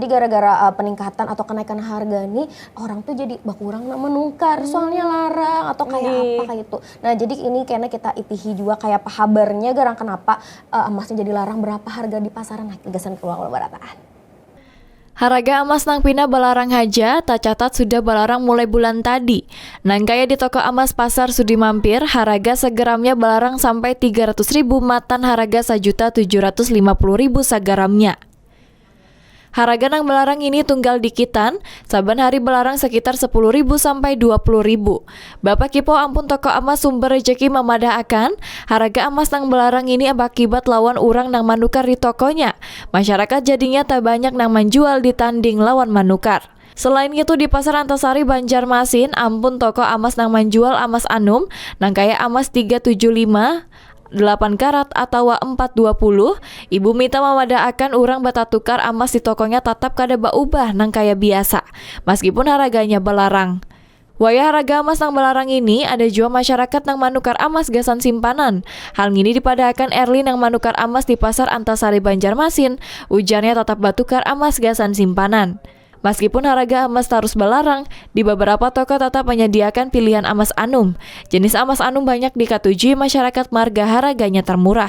Jadi gara-gara peningkatan atau kenaikan harga nih, orang tuh jadi bakurang menukar, soalnya larang atau kayak apa kayak itu. Nah jadi ini kayaknya kita itihi juga kayak pahabarnya garang kenapa emasnya jadi larang berapa harga di pasaran naik gegasan keluar barataan. Harga emas nang pina balarang haja, tak catat sudah balarang mulai bulan tadi. Nang kaya di toko emas pasar Sudi Mampir, harga segeramnya balarang sampai 300.000 matan harga 1.750.000 segaramnya. Harga nang belarang ini tunggal dikitan, saban hari belarang sekitar 10.000 sampai 20.000. Bapak Kipo ampun toko emas sumber rejeki memadahakan, harga emas nang belarang ini akibat lawan urang nang manukar di tokonya. Masyarakat jadinya tak banyak nang menjual ditanding lawan manukar. Selain itu di pasar Antasari Banjarmasin, ampun toko emas nang menjual emas anum, nang kaya emas 375, 8 karat atau 420, ibu minta memadaakan urang bata tukar emas di tokonya tetap kada baubah nang kaya biasa, meskipun harganya belarang. Wayah harga emas nang belarang ini ada juga masyarakat nang manukar emas gasan simpanan. Hal ini dipadahkan Erlin nang manukar emas di pasar Antasari Banjarmasin, ujarnya tetap batukar emas gasan simpanan. Meskipun harga emas terus belarang, di beberapa toko tetap menyediakan pilihan emas anum. Jenis emas anum banyak diketujui masyarakat marga harganya termurah.